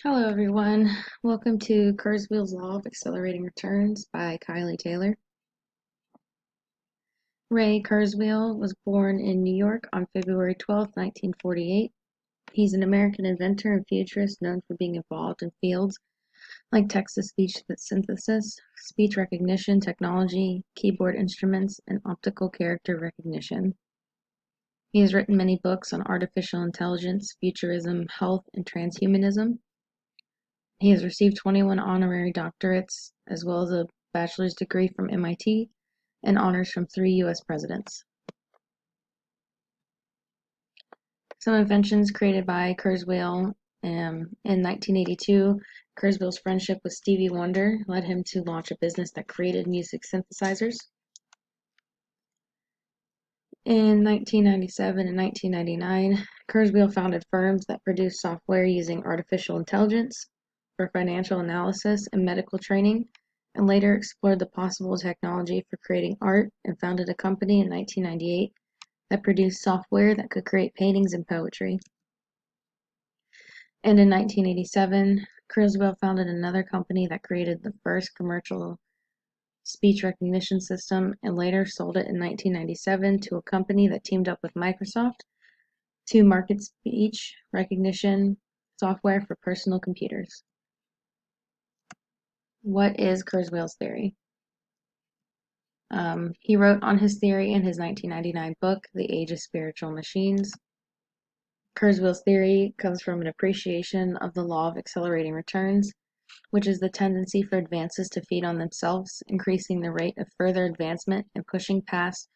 Hello, everyone. Welcome to Kurzweils' Law of Accelerating Returns by Kylie Taylor. Ray Kurzweil was born in New York on February 12, 1948. He's an American inventor and futurist known for being involved in fields like text-to-speech synthesis, speech recognition technology, keyboard instruments, and optical character recognition. He has written many books on artificial intelligence, futurism, health, and transhumanism. He has received 21 honorary doctorates, as well as a bachelor's degree from MIT and honors from 3 U.S. presidents. Some inventions created by Kurzweil. In 1982, Kurzweil's friendship with Stevie Wonder led him to launch a business that created music synthesizers. In 1997 and 1999, Kurzweil founded firms that produced software using artificial intelligence for financial analysis and medical training, and later explored the possible technology for creating art and founded a company in 1998 that produced software that could create paintings and poetry. And in 1987, Kurzweil founded another company that created the first commercial speech recognition system and later sold it in 1997 to a company that teamed up with Microsoft to market speech recognition software for personal computers. What is Kurzweil's theory? He wrote on his theory in his 1999 book, The Age of Spiritual Machines. Kurzweil's theory comes from an appreciation of the law of accelerating returns, which is the tendency for advances to feed on themselves, increasing the rate of further advancement and pushing past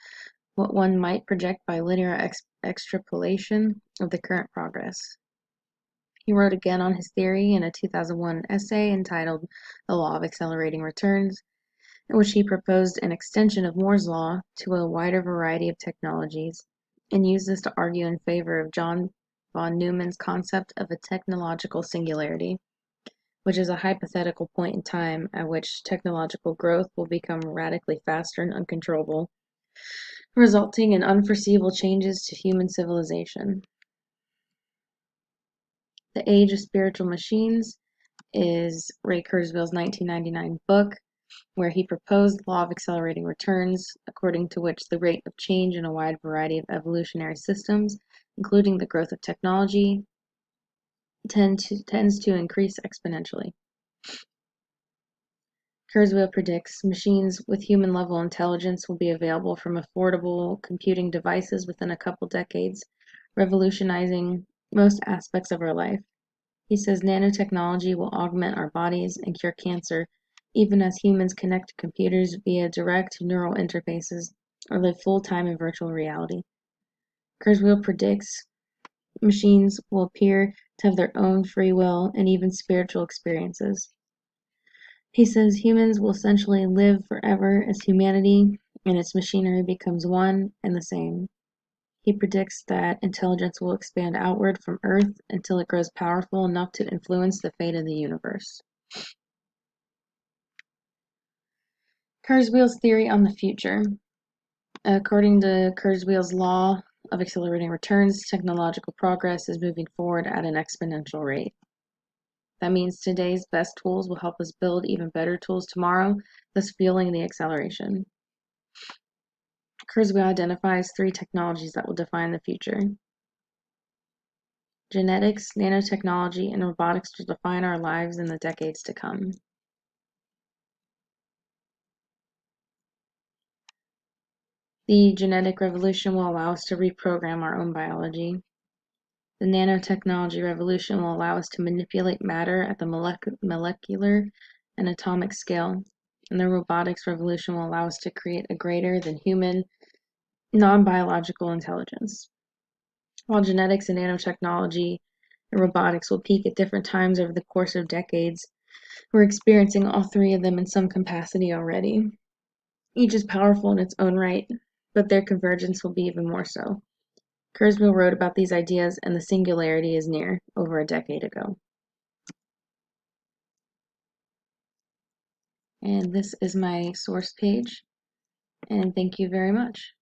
what one might project by linear extrapolation of the current progress. He wrote again on his theory in a 2001 essay entitled The Law of Accelerating Returns, in which he proposed an extension of Moore's law to a wider variety of technologies, and used this to argue in favor of John von Neumann's concept of a technological singularity, which is a hypothetical point in time at which technological growth will become radically faster and uncontrollable, resulting in unforeseeable changes to human civilization. The Age of Spiritual Machines is Ray Kurzweil's 1999 book, where he proposed the law of accelerating returns, according to which the rate of change in a wide variety of evolutionary systems, including the growth of technology, tends to increase exponentially. Kurzweil predicts machines with human-level intelligence will be available from affordable computing devices within a couple decades, revolutionizing most aspects of our life. He says nanotechnology will augment our bodies and cure cancer, even as humans connect to computers via direct neural interfaces or live full-time in virtual reality. Kurzweil predicts machines will appear to have their own free will and even spiritual experiences. He says humans will essentially live forever as humanity and its machinery becomes one and the same. He predicts that intelligence will expand outward from Earth until it grows powerful enough to influence the fate of the universe. Kurzweil's theory on the future. According to Kurzweil's law of accelerating returns, technological progress is moving forward at an exponential rate. That means today's best tools will help us build even better tools tomorrow, thus fueling the acceleration. Kurzweil identifies 3 technologies that will define the future. Genetics, nanotechnology, and robotics will define our lives in the decades to come. The genetic revolution will allow us to reprogram our own biology. The nanotechnology revolution will allow us to manipulate matter at the molecular and atomic scale, and the robotics revolution will allow us to create a greater than human, non-biological intelligence. While genetics and nanotechnology and robotics will peak at different times over the course of decades, we're experiencing all 3 of them in some capacity already. Each is powerful in its own right, but their convergence will be even more so. Kurzweil wrote about these ideas, and the singularity is near, over a decade ago. And this is my source page, and thank you very much.